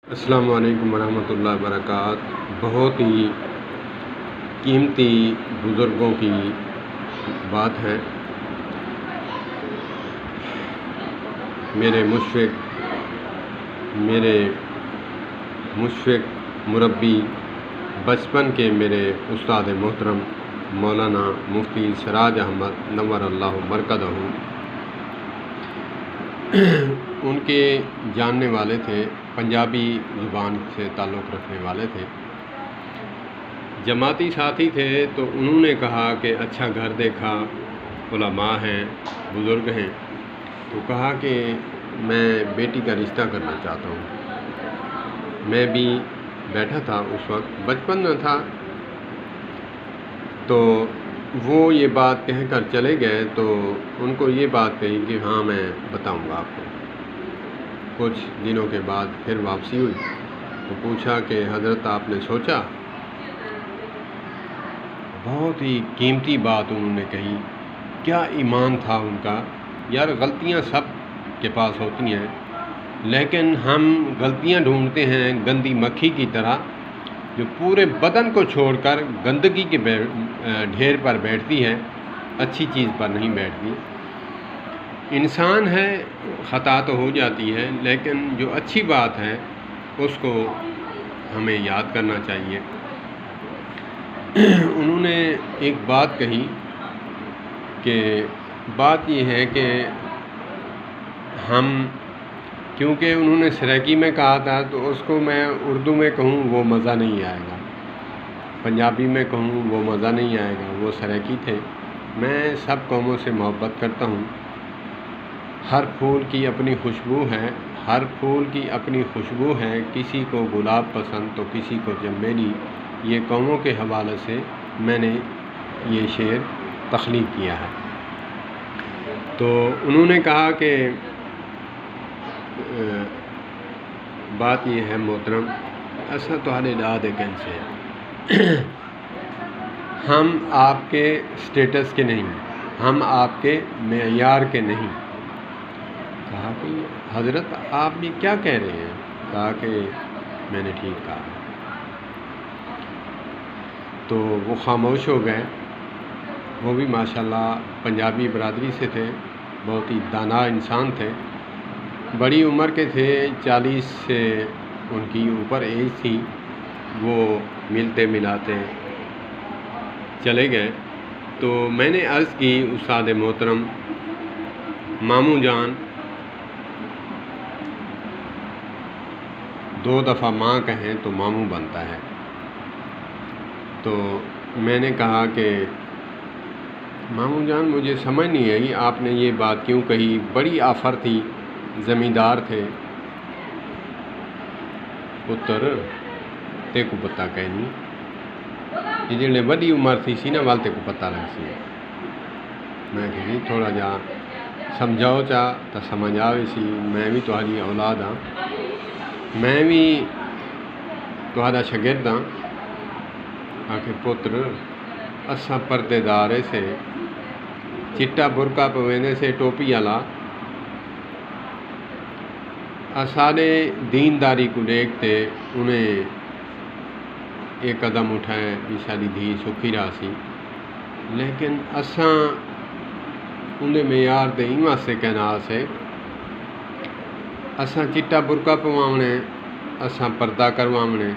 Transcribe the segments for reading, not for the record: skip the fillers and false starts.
السلام علیکم ورحمۃ اللہ وبرکاتہ۔ بہت ہی قیمتی بزرگوں کی بات ہے۔ میرے مشفق مربی، بچپن کے میرے استاد محترم مولانا مفتی سراج احمد نور اللہ مرکزہ، ان کے جاننے والے تھے، پنجابی زبان سے تعلق رکھنے والے تھے، جماعتی ساتھی تھے۔ تو انہوں نے کہا کہ اچھا گھر دیکھا، علماء ہیں، بزرگ ہیں، تو کہا کہ میں بیٹی کا رشتہ کرنا چاہتا ہوں۔ میں بھی بیٹھا تھا، اس وقت بچپن میں تھا، تو وہ یہ بات کہہ کر چلے گئے۔ تو ان کو یہ بات کہی کہ ہاں میں بتاؤں گا آپ کو۔ کچھ دنوں کے بعد پھر واپسی ہوئی تو پوچھا کہ حضرت آپ نے سوچا؟ بہت ہی قیمتی بات انہوں نے کہی۔ کیا ایمان تھا ان کا! یار، غلطیاں سب کے پاس ہوتی ہیں، لیکن ہم غلطیاں ڈھونڈتے ہیں گندی مکھی کی طرح، جو پورے بدن کو چھوڑ کر گندگی کے ڈھیر پر بیٹھتی ہے، اچھی چیز پر نہیں بیٹھتی۔ انسان ہے، خطا تو ہو جاتی ہے، لیکن جو اچھی بات ہے اس کو ہمیں یاد کرنا چاہیے۔ انہوں نے ایک بات کہی کہ بات یہ ہے کہ ہم، کیونکہ انہوں نے سریکی میں کہا تھا، تو اس کو میں اردو میں کہوں وہ مزہ نہیں آئے گا، پنجابی میں کہوں وہ مزہ نہیں آئے گا۔ وہ سریکی تھے۔ میں سب قوموں سے محبت کرتا ہوں۔ ہر پھول کی اپنی خوشبو ہے، ہر پھول کی اپنی خوشبو ہے، کسی کو گلاب پسند تو کسی کو چنبیلی۔ یہ قوموں کے حوالے سے میں نے یہ شعر تخلیق کیا ہے۔ تو انہوں نے کہا کہ بات یہ ہے محترم، ایسا تہاڈے لا دے کیسے، ہم آپ کے سٹیٹس کے نہیں، ہم آپ کے معیار کے نہیں۔ کہا کہ حضرت آپ بھی کیا کہہ رہے ہیں؟ کہا کہ میں نے ٹھیک کہا۔ تو وہ خاموش ہو گئے۔ وہ بھی ماشاءاللہ پنجابی برادری سے تھے، بہت ہی دانا انسان تھے، بڑی عمر کے تھے، 40 سے ان کی اوپر ایج تھی۔ وہ ملتے ملاتے چلے گئے۔ تو میں نے عرض کی، استاد محترم ماموں جان، 2 دفعہ ماں کہیں تو ماموں بنتا ہے۔ تو میں نے کہا کہ ماموں جان، مجھے سمجھ نہیں آئی آپ نے یہ بات کیوں کہی، بڑی آفر تھی، زمیندار تھے۔ پتر تے کو پتہ کہنی، یہ جڑے بڑی عمر تھی سی نا والتے کو پتہ لگ سی۔ میں کہ تھوڑا جا سمجھاؤ چاہ تو سمجھ آوے سی، میں بھی تہاڈی اولاد ہاں، میں بھی تہاڈا شاگرد ہاں۔ آخر پتر اساں پردے دارے سے، چٹا برقع پویندے سے، ٹوپی والا، سارے دینداری کو دیکھتے انہیں ایک قدم اٹھائے بھی ساری دھی سکھی رہا سی، لیکن اساں انہیں معیار دے این واسطے کہنا سے، اساں چٹا برقع پواونے، اساں پردہ کرواونے،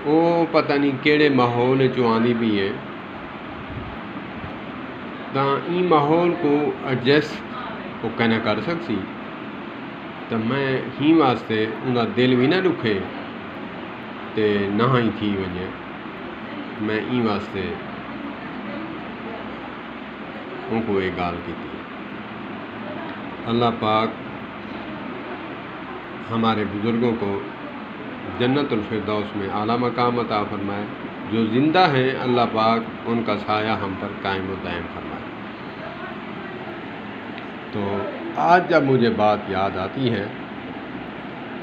وہ پتہ نہیں کیڑے ماحول چواندی بھی ہے، تا این ماحول کو ایڈجسٹ وہ کہنا کر سکسی، تو میں ہی واسطے انہا دل بھی نہ دکھے تے نہ ہی تھی وجہ، میں این واسطے ان کو ایک گال کی تھی۔ اللہ پاک ہمارے بزرگوں کو جنت الفردوس میں اعلیٰ مقام عطا فرمائے، جو زندہ ہیں اللہ پاک ان کا سایہ ہم پر قائم و دائم فرمائے۔ تو آج جب مجھے بات یاد آتی ہے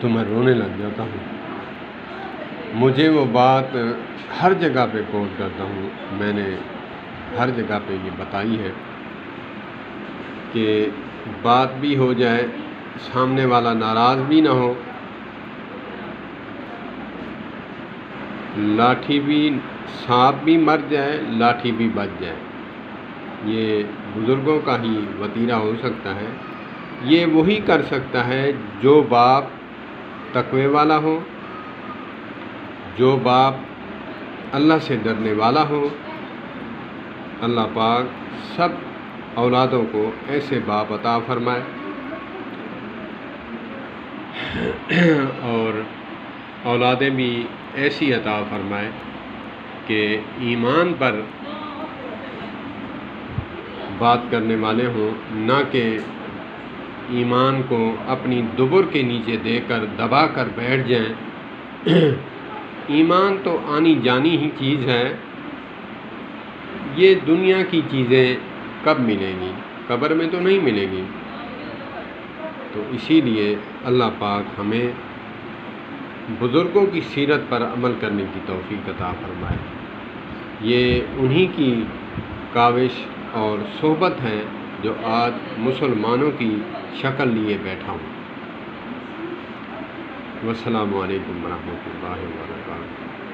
تو میں رونے لگ جاتا ہوں۔ مجھے وہ بات ہر جگہ پہ کوٹ کرتا ہوں، میں نے ہر جگہ پہ یہ بتائی ہے کہ بات بھی ہو جائے، سامنے والا ناراض بھی نہ ہو، لاٹھی بھی سانپ بھی مر جائے، لاٹھی بھی بچ جائے۔ یہ بزرگوں کا ہی وتیرہ ہو سکتا ہے۔ یہ وہی کر سکتا ہے جو باپ تقوی والا ہو، جو باپ اللہ سے ڈرنے والا ہو۔ اللہ پاک سب اولادوں کو ایسے باپ عطا فرمائے اور اولادیں بھی ایسی عطا فرمائے کہ ایمان پر بات کرنے والے ہوں، نہ کہ ایمان کو اپنی دبر کے نیچے دے کر دبا کر بیٹھ جائیں۔ ایمان تو آنی جانی ہی چیز ہے، یہ دنیا کی چیزیں کب ملیں گی؟ قبر میں تو نہیں ملیں گی۔ تو اسی لیے اللہ پاک ہمیں بزرگوں کی سیرت پر عمل کرنے کی توفیق عطا فرمائے۔ یہ انہی کی کاوش اور صحبت ہے جو آج مسلمانوں کی شکل لیے بیٹھا ہوں۔ والسلام علیکم ورحمۃ اللہ وبرکاتہ۔